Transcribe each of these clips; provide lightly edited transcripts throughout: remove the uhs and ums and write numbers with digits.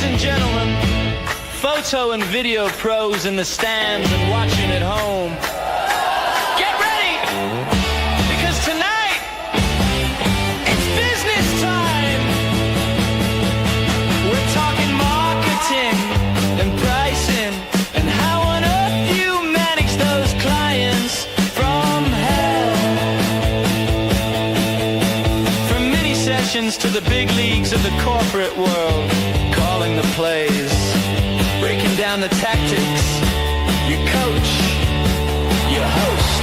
and gentlemen, photo and video pros in the stands and watching at home, get ready, because tonight, it's business time. We're talking marketing and pricing and how on earth you manage those clients from hell. From mini sessions to the big leagues of the corporate world, calling the plays, breaking down the tactics, you coach, you host.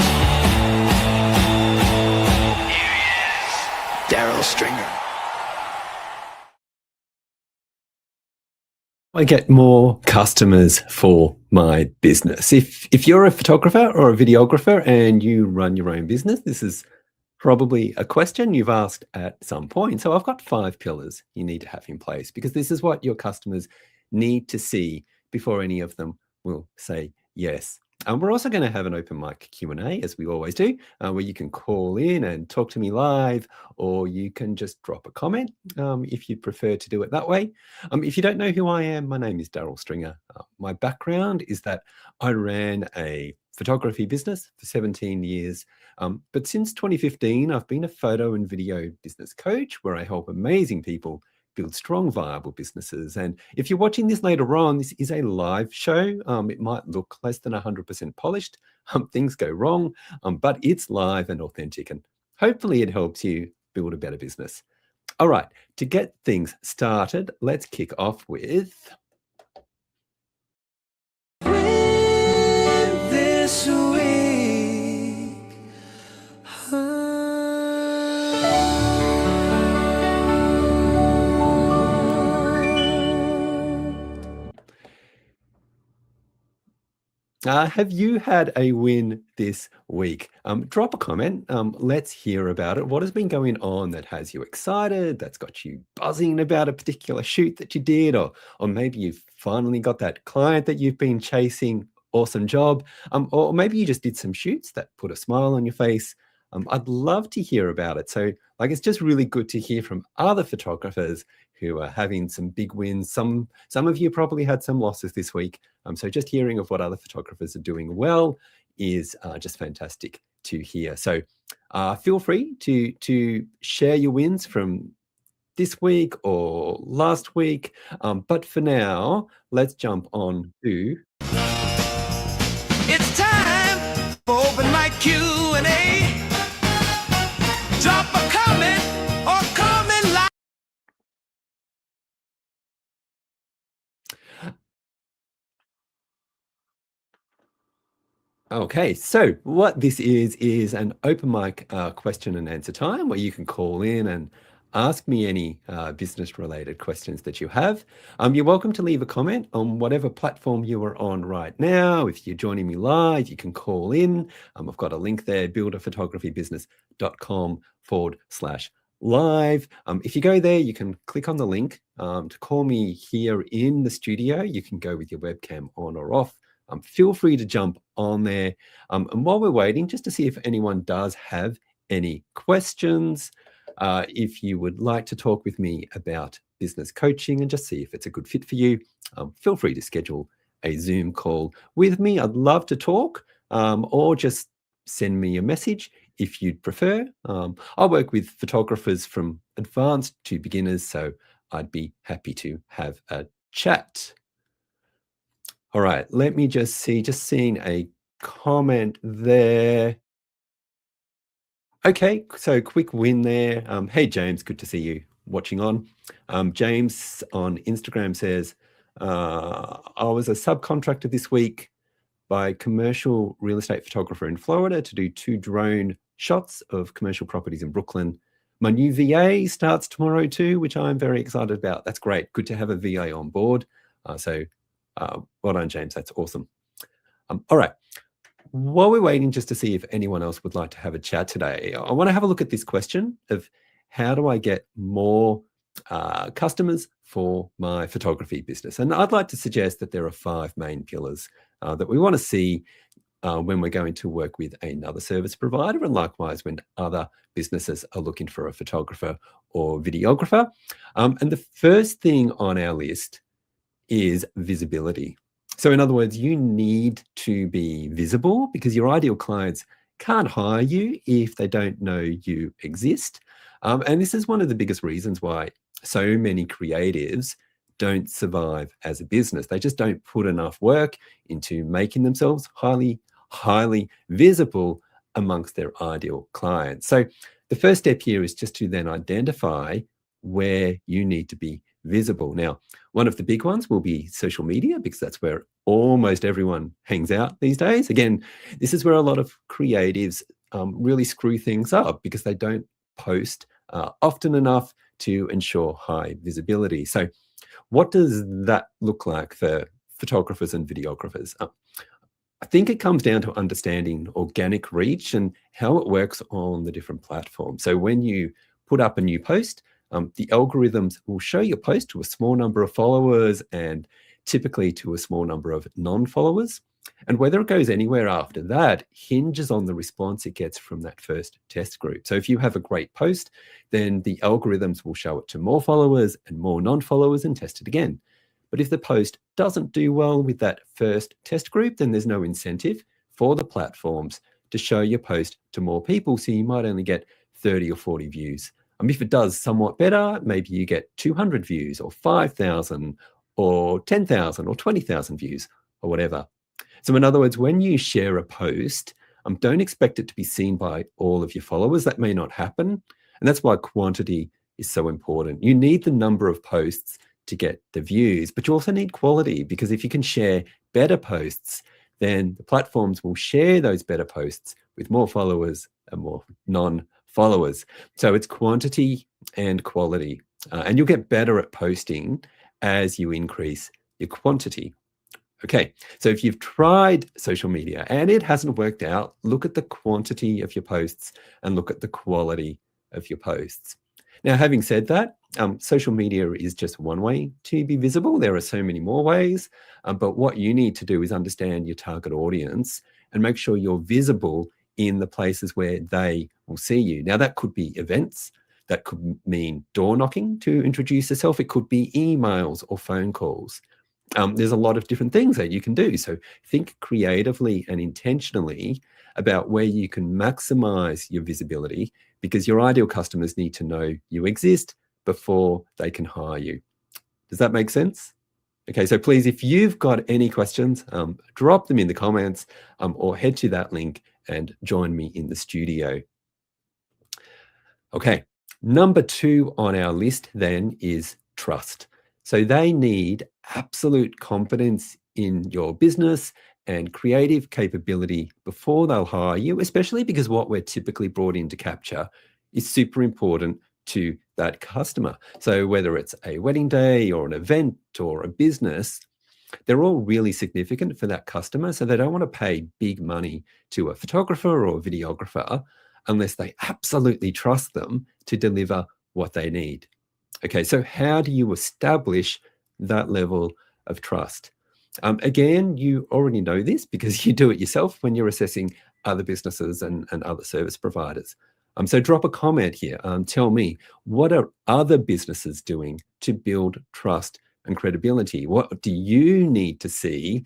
Here he is, Daryl Stringer. I get more customers for my business. If you're a photographer or a videographer and you run your own business, this is probably a question you've asked at some point. So I've got 5 pillars you need to have in place, because this is what your customers need to see before any of them will say yes. We're also going to have an open mic Q&A, as we always do, where you can call in and talk to me live, or you can just drop a comment if you'd prefer to do it that way. If you don't know who I am, my name is Daryl Stringer. My background is that I ran a photography business for 17 years. But since 2015, I've been a photo and video business coach, where I help amazing people build strong, viable businesses. And if you're watching this later on, this is a live show. It might look less than 100% polished. Things go wrong, but it's live and authentic. And hopefully it helps you build a better business. All right, to get things started, let's kick off with... This week. Have you had a win this week? Drop a comment. Let's hear about it. What has been going on that has you excited, that's got you buzzing about a particular shoot that you did, or maybe you've finally got that client that you've been chasing. Awesome job. Or maybe you just did some shoots that put a smile on your face. I'd love to hear about it. So it's just really good to hear from other photographers who are having some big wins. Some of you probably had some losses this week. So just hearing of what other photographers are doing well is just fantastic to hear. So feel free to share your wins from this week or last week. But for now, let's jump on to... It's time for open mic Q&A. Drop a comment or comment live. Okay, so what this is an open mic question and answer time, where you can call in and ask me any business-related questions that you have. You're welcome to leave a comment on whatever platform you are on right now. If you're joining me live, you can call in. I've got a link there, buildaphotographybusiness.com/live. If you go there, you can click on the link to call me here in the studio. You can go with your webcam on or off. Feel free to jump on there. And while we're waiting, just to see if anyone does have any questions, if you would like to talk with me about business coaching and just see if it's a good fit for you, feel free to schedule a Zoom call with me. I'd love to talk, or just send me a message if you'd prefer. I work with photographers from advanced to beginners, so I'd be happy to have a chat. All right, let me just seeing a comment there. Okay, so quick win there. Hey, James, good to see you watching on. James on Instagram says, I was a subcontractor this week by a commercial real estate photographer in Florida to do 2 drone shots of commercial properties in Brooklyn. My new VA starts tomorrow too, which I'm very excited about. That's great. Good to have a VA on board. So well done, James. That's awesome. All right. While we're waiting just to see if anyone else would like to have a chat today, I want to have a look at this question of how do I get more customers for my photography business? And I'd like to suggest that there are 5 main pillars that we want to see when we're going to work with another service provider, and likewise when other businesses are looking for a photographer or videographer. And the first thing on our list is visibility. So in other words, you need to be visible because your ideal clients can't hire you if they don't know you exist. And this is one of the biggest reasons why so many creatives don't survive as a business. They just don't put enough work into making themselves highly visible amongst their ideal clients. So the first step here is just to then identify where you need to be visible. Now, one of the big ones will be social media because that's where almost everyone hangs out these days. Again, this is where a lot of creatives really screw things up because they don't post often enough to ensure high visibility. So what does that look like for photographers and videographers? I think it comes down to understanding organic reach and how it works on the different platforms. So when you put up a new post, the algorithms will show your post to a small number of followers and typically to a small number of non-followers. And whether it goes anywhere after that hinges on the response it gets from that first test group. So if you have a great post, then the algorithms will show it to more followers and more non-followers and test it again. But if the post doesn't do well with that first test group, then there's no incentive for the platforms to show your post to more people. So you might only get 30 or 40 views. If it does somewhat better, maybe you get 200 views or 5,000 or 10,000 or 20,000 views or whatever. So in other words, when you share a post, don't expect it to be seen by all of your followers. That may not happen. And that's why quantity is so important. You need the number of posts to get the views, but you also need quality because if you can share better posts, then the platforms will share those better posts with more followers and more non-followers. So it's quantity and quality. And you'll get better at posting as you increase your quantity. Okay, so if you've tried social media and it hasn't worked out, look at the quantity of your posts and look at the quality of your posts. Now, having said that, social media is just one way to be visible. There are so many more ways, but what you need to do is understand your target audience and make sure you're visible in the places where they will see you. Now, that could be events. That could mean door knocking to introduce yourself. It could be emails or phone calls. There's a lot of different things that you can do. So think creatively and intentionally about where you can maximize your visibility because your ideal customers need to know you exist before they can hire you. Does that make sense? Okay, so please, if you've got any questions, drop them in the comments or head to that link and join me in the studio. Okay, number 2 on our list then is trust. So they need absolute confidence in your business and creative capability before they'll hire you, especially because what we're typically brought in to capture is super important to that customer. So whether it's a wedding day or an event or a business, they're all really significant for that customer. So they don't want to pay big money to a photographer or a videographer unless they absolutely trust them to deliver what they need. Okay, so how do you establish that level of trust? Again, you already know this because you do it yourself when you're assessing other businesses and other service providers. So drop a comment here. Tell me, what are other businesses doing to build trust and credibility? What do you need to see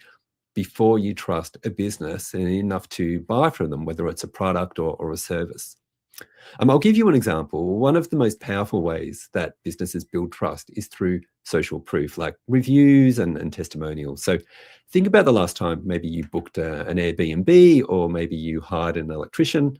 before you trust a business and enough to buy from them, whether it's a product or a service? I'll give you an example. One of the most powerful ways that businesses build trust is through social proof, like reviews and testimonials. So think about the last time maybe you booked an Airbnb or maybe you hired an electrician.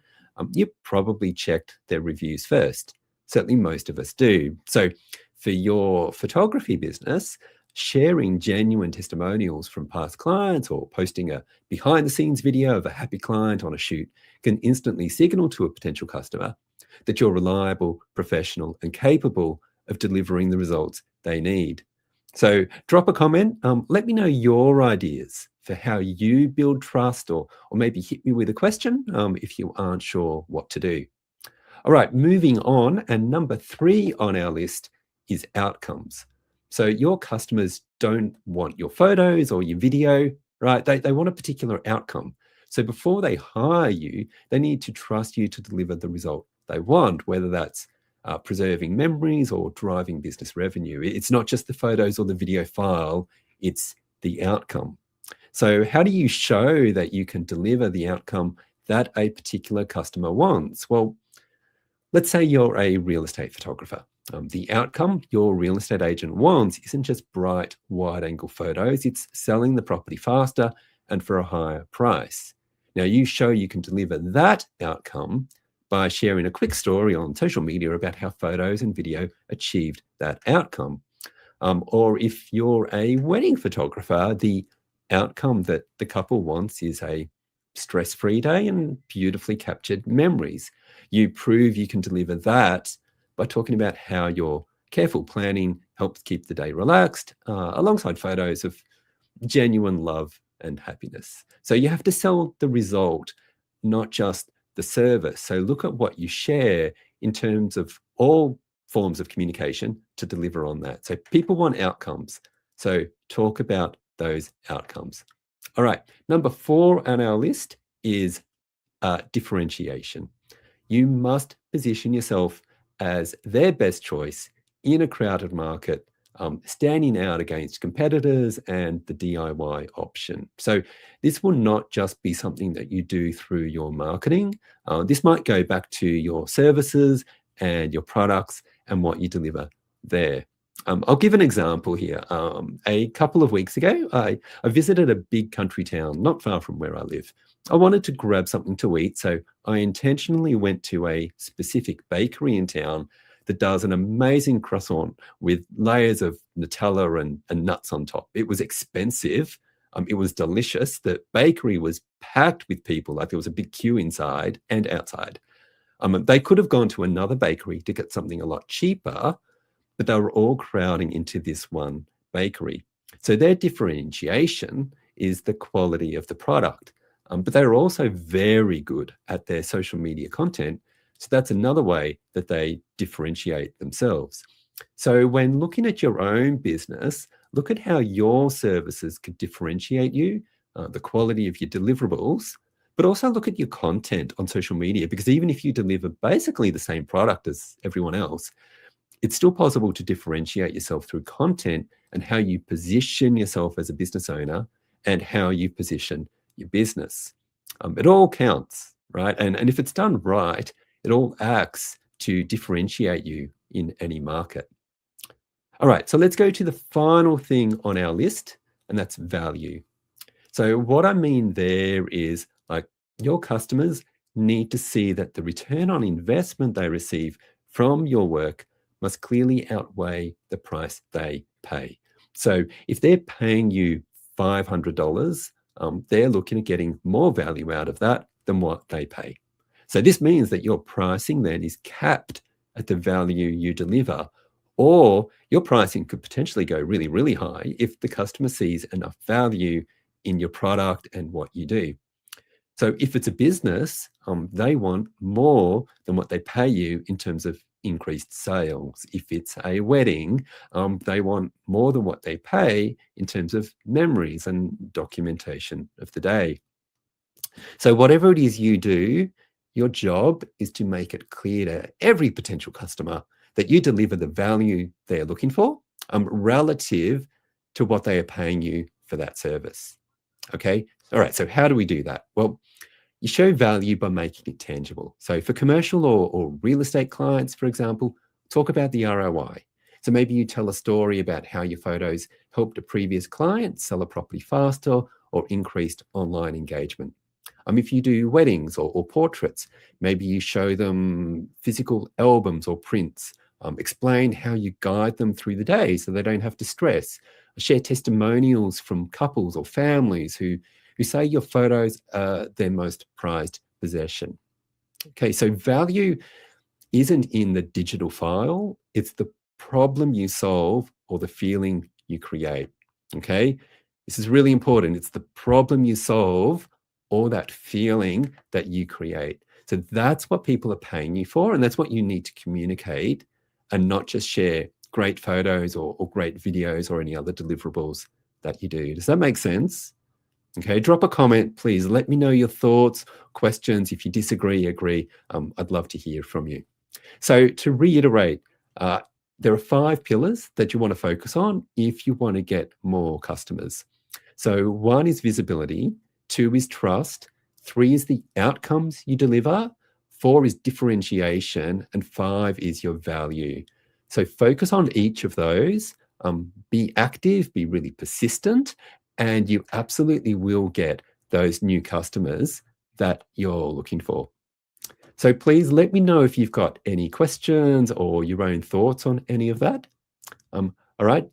You probably checked their reviews first. Certainly most of us do. So for your photography business, sharing genuine testimonials from past clients or posting a behind the scenes video of a happy client on a shoot can instantly signal to a potential customer that you're reliable, professional, and capable of delivering the results they need. So drop a comment. Let me know your ideas for how you build trust or maybe hit me with a question if you aren't sure what to do. All right, moving on. And number 3 on our list is outcomes. So your customers don't want your photos or your video, right? They want a particular outcome. So before they hire you, they need to trust you to deliver the result they want, whether that's preserving memories or driving business revenue. It's not just the photos or the video file, it's the outcome. So how do you show that you can deliver the outcome that a particular customer wants? Well, let's say you're a real estate photographer. The outcome your real estate agent wants isn't just bright, wide-angle photos. It's selling the property faster and for a higher price. Now, you show you can deliver that outcome by sharing a quick story on social media about how photos and video achieved that outcome. Or if you're a wedding photographer, the outcome that the couple wants is a stress-free day and beautifully captured memories. You prove you can deliver that by talking about how your careful planning helps keep the day relaxed, alongside photos of genuine love and happiness. So you have to sell the result, not just the service. So look at what you share in terms of all forms of communication to deliver on that. So people want outcomes. So talk about those outcomes. All right, number 4 on our list is differentiation. You must position yourself as their best choice in a crowded market, standing out against competitors and the DIY option. So this will not just be something that you do through your marketing. This might go back to your services and your products and what you deliver there. I'll give an example here. A couple of weeks ago, I visited a big country town not far from where I live. I wanted to grab something to eat, so I intentionally went to a specific bakery in town that does an amazing croissant with layers of Nutella and nuts on top. It was expensive. It was delicious. The bakery was packed with people, like there was a big queue inside and outside. They could have gone to another bakery to get something a lot cheaper, but they were all crowding into this one bakery. So their differentiation is the quality of the product. But they're also very good at their social media content. So that's another way that they differentiate themselves. So when looking at your own business, look at how your services could differentiate you, the quality of your deliverables, but also look at your content on social media, because even if you deliver basically the same product as everyone else, it's still possible to differentiate yourself through content and how you position yourself as a business owner and how you position your business. It all counts, right? And if it's done right, it all acts to differentiate you in any market. All right, so let's go to the final thing on our list, and that's value. So what I mean there is, like, your customers need to see that the return on investment they receive from your work must clearly outweigh the price they pay. So if they're paying you $500, they're looking at getting more value out of that than what they pay. So this means that your pricing then is capped at the value you deliver, or your pricing could potentially go really, really high if the customer sees enough value in your product and what you do. So if it's a business, they want more than what they pay you in terms of increased sales. If it's a wedding, they want more than what they pay in terms of memories and documentation of the day. So whatever it is you do, your job is to make it clear to every potential customer that you deliver the value they're looking for, relative to what they are paying you for that service. Okay, all right, so how do we do that? Well, you show value by making it tangible. So for commercial or real estate clients, for example, talk about the ROI. So maybe you tell a story about how your photos helped a previous client sell a property faster or increased online engagement. If you do weddings or portraits, maybe you show them physical albums or prints. Explain how you guide them through the day so they don't have to stress. Share testimonials from couples or families who say your photos are their most prized possession. Okay, so value isn't in the digital file, it's the problem you solve or the feeling you create. Okay, this is really important. It's the problem you solve or that feeling that you create. So that's what people are paying you for, and that's what you need to communicate, and not just share great photos or great videos or any other deliverables that you do. Does that make sense? Okay, drop a comment, please. Let me know your thoughts, questions. If you disagree, agree, I'd love to hear from you. So to reiterate, there are 5 pillars that you want to focus on if you want to get more customers. So 1 is visibility, 2 is trust, 3 is the outcomes you deliver, 4 is differentiation, and 5 is your value. So focus on each of those, be active, be really persistent, and you absolutely will get those new customers that you're looking for. So please let me know if you've got any questions or your own thoughts on any of that. All right,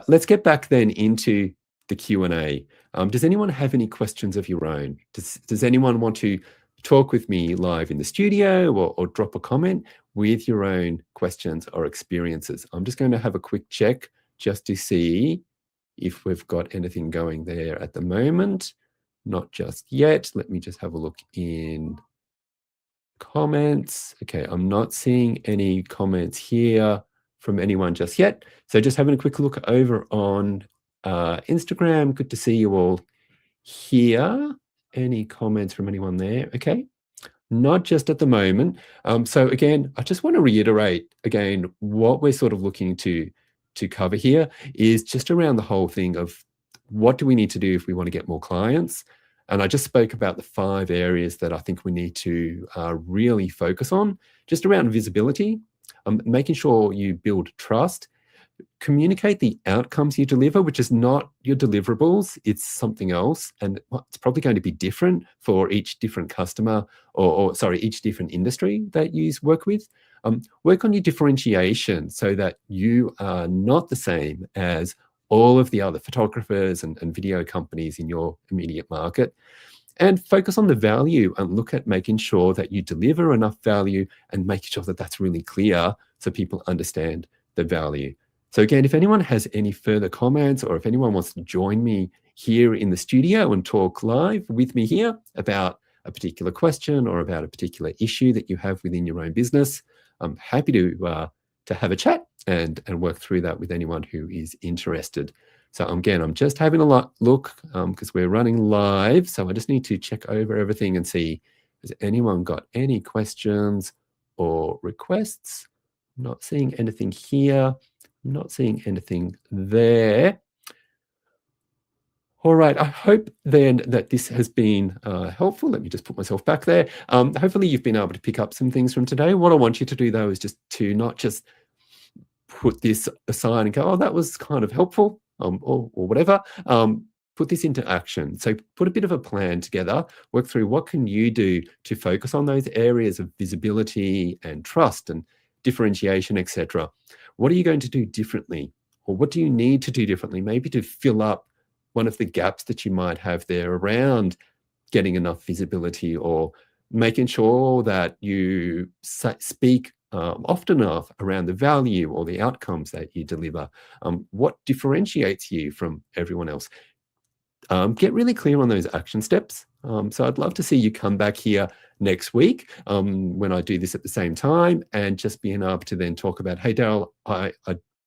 let's get back then into the Q&A. Does anyone have any questions of your own? Does anyone want to talk with me live in the studio or drop a comment with your own questions or experiences? I'm just going to have a quick check just to see if we've got anything going there at the moment. Not just yet. Let me just have a look in comments. Okay, I'm not seeing any comments here from anyone just yet. So just having a quick look over on Instagram. Good to see you all here. Any comments from anyone there? Okay, not just at the moment. So again, I just want to reiterate again, what we're sort of looking to cover here is just around the whole thing of what do we need to do if we want to get more clients? And I just spoke about the 5 areas that I think we need to really focus on, just around visibility, making sure you build trust, communicate the outcomes you deliver, which is not your deliverables, it's something else. And it's probably going to be different for each different customer or sorry, each different industry that you work with. Work on your differentiation so that you are not the same as all of the other photographers and video companies in your immediate market. And focus on the value and look at making sure that you deliver enough value and making sure that that's really clear so people understand the value. So again, if anyone has any further comments or if anyone wants to join me here in the studio and talk live with me here about a particular question or about a particular issue that you have within your own business, I'm happy to have a chat and work through that with anyone who is interested. So again, I'm just having a look because we're running live. So I just need to check over everything and see, has anyone got any questions or requests? I'm not seeing anything here. I'm not seeing anything there. All right, I hope then that this has been helpful. Let me just put myself back there. Hopefully you've been able to pick up some things from today. What I want you to do though is just to not just put this aside and go, oh, that was kind of helpful or whatever. Put this into action. So put a bit of a plan together, work through what can you do to focus on those areas of visibility and trust and differentiation, etc. What are you going to do differently? Or what do you need to do differently? Maybe to fill up one of the gaps that you might have there around getting enough visibility or making sure that you speak often enough around the value or the outcomes that you deliver. What differentiates you from everyone else? Get really clear on those action steps. So I'd love to see you come back here next week when I do this at the same time and just being able to then talk about, hey, Daryl, I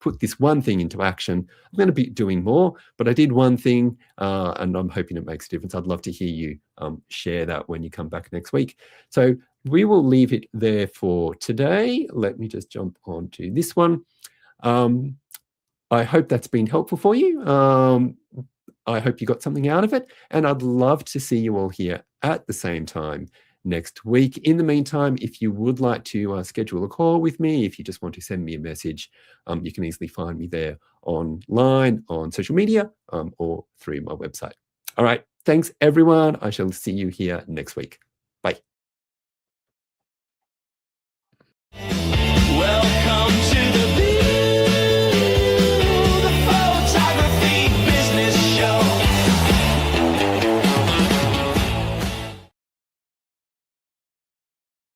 put this one thing into action. I'm going to be doing more, but I did one thing and I'm hoping it makes a difference. I'd love to hear you share that when you come back next week. So we will leave it there for today. Let me just jump on to this one. I hope that's been helpful for you. I hope you got something out of it, and I'd love to see you all here at the same time next week. In the meantime, if you would like to schedule a call with me, if you just want to send me a message, you can easily find me there online, on social media, or through my website. All right, thanks everyone. I shall see you here next week.